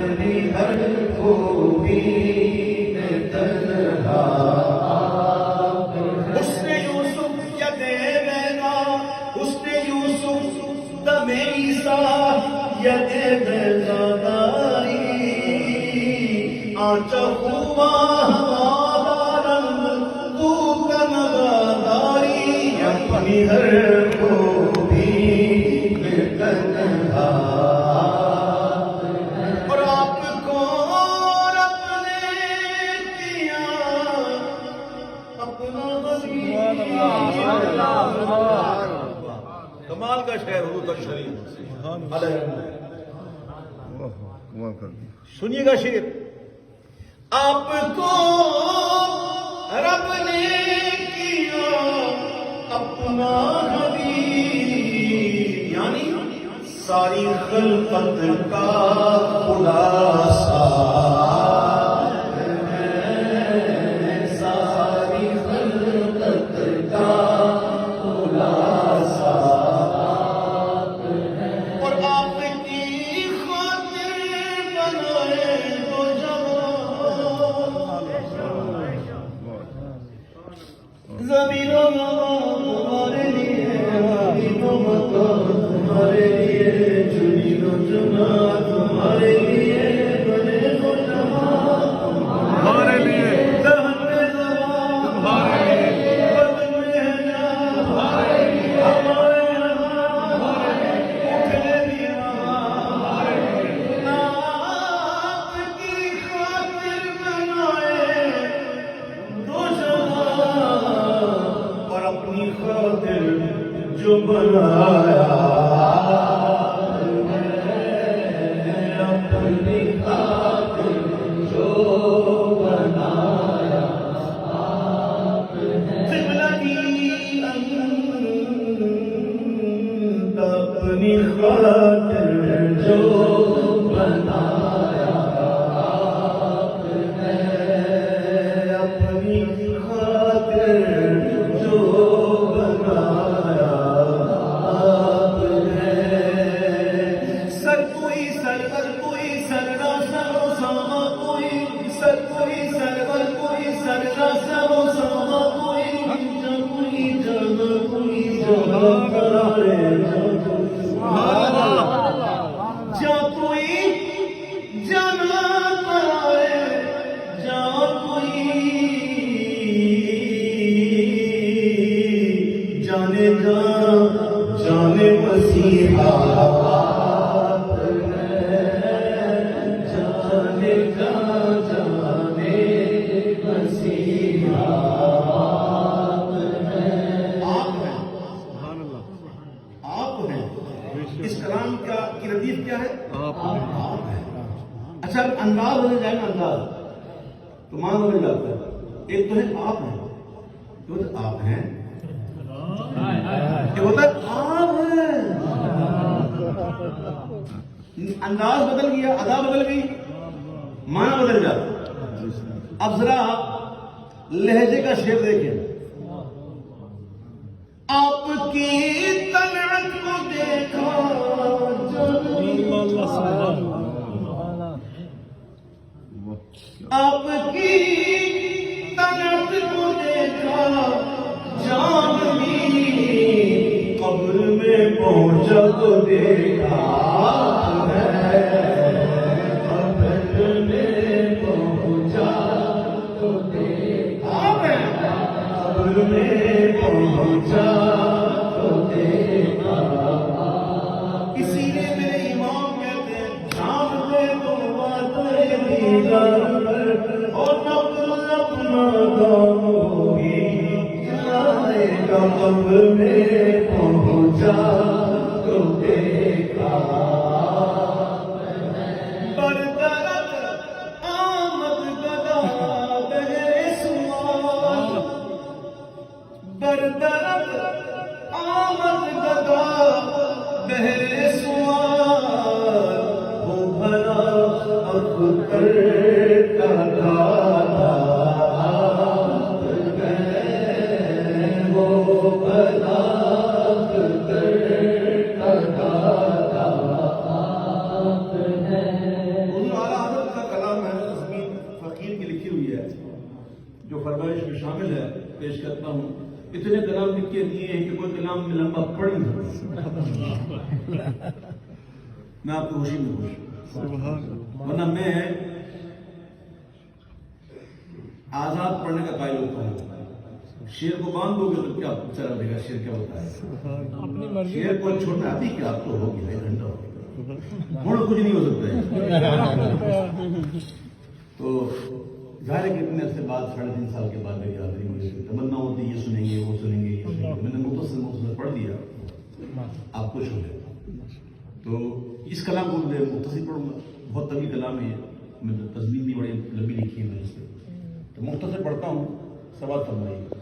اپنی ہر خوبی میں تنہا آپ ہیں۔ حسن یوسف ید بینا، حسن یوسف دم عیسیٰ ید بینا داری، آنچ ہوا ہمارا تو کنگاداری، اپنی ہر خوبی میں تنہا اور آپ کو رب نے کیا اپنا وزیر۔ کمال کا شعر حضور کا شریف علیہ سنیے گا شعر۔ آپ کو رب نے کیا اپنا حبیب، یعنی ساری خلقت کا خلاصہ ہے، ساری خلقت کا خلاصہ ہے، اور آپ کی خاطر بنائے تو زمین و تمہارے لیے، زمین و مکان تمہارے لیے، جنین و جنا تمہارے لیے، بنے و جہاں تمہارے لیے، دہن زبان تمہارے لیے، بدن میں جان تمہارے لیے، ہمارے اٹھے دیوان آپ کی خاطر بنائے دو جہاں، اور اپنی خاطر جو بنایا اپنی خاطر جو بنایا آپ ہیں۔ قبلتی انت اپنی خاطر جو بنایا آپ ہیں، اپنی خاطر جو بنایا آپ ہیں۔ سر کوئی سرور کوئی سرنا سرو ساما، کوئی سر کوئی سرور کوئی سرنا سرو ساما، کوئی جگہ کوئی جگہ کرے جا کوئی جانا کرے جا کوئی جانے جا جانے مسیحا آپ ہیں، جانے جا جانے مسیحا آپ ہیں۔ آپ ہیں اس کلام کی ردیف کیا ہے؟ آپ ہیں۔ اچھا انداز بدل جائے نا، انداز تو مان بدل جاتا ہے۔ ایک تو ہے آپ ہیں، جو آپ ہیں، یہ ہوتا ہے آپ ہیں، انداز بدل گیا، ادا بدل گئی، معنی بدل جاتا۔ اب ذرا لہجے کا شعر دیکھیں۔ آپ کی طلعت کو دیکھا آپ کی طلعت کو دیکھا جان بھی، قبر میں پہنچا تو دیکھا ہے، قبر میں پہنچا تو دیکھا ہے، قبر میں پہنچا تو دیکھا۔ اسی لیے میرے امام کہتے ہیں جانتے تو باتیں دیدار اور نقل اپنا دام ہوگی، جائے گا قبر میں پہنچا تو دیکھا۔ بردرد آمد گدا بہر سوال، بردرد آمد گدا بہر سوال، وہ بھلا اختر کا دادا آپ ہیں، وہ بھلا اختر کا دادا آپ ہیں۔ فرمائش میں شامل ہے، پیش کرتا ہوں. اتنے کلام لکھ کے دیے ہیں کہ کوئی کلام میں لمبا پڑھ نہیں سکتا. میں آپ کی خوشی میں خوش ہوں، ورنہ میں آزاد پڑھنے کا قائل ہوتا ہوں. شیر کو باندھ دو گے تو کیا چلا دے گا؟ شیر کیا ہوتا ہے؟ شیر کو چھوٹا ابھی کیا آپ تو ہو گیا، 1 گھنٹہ ہو گیا، ہوں کچھ نہیں ہو سکتا ہے. تو ظاہر ہے کہ اتنے عرصے بعد 3.5 سال کے بعد میری حاضری مجھے تمنا ہوتی ہے یہ سنیں گے وہ سنیں گے یہ سنیں گے. میں نے مختصر پڑھ دیا، آپ خوش ہو گئے. تو اس کلام کو میں مختصر پڑھوں گا، بہت طویل کلام ہے، میں تضمین بھی بڑی لمبی لکھی ہے میں نے اس سے، تو مختصر پڑھتا ہوں. سوال فرمائیے.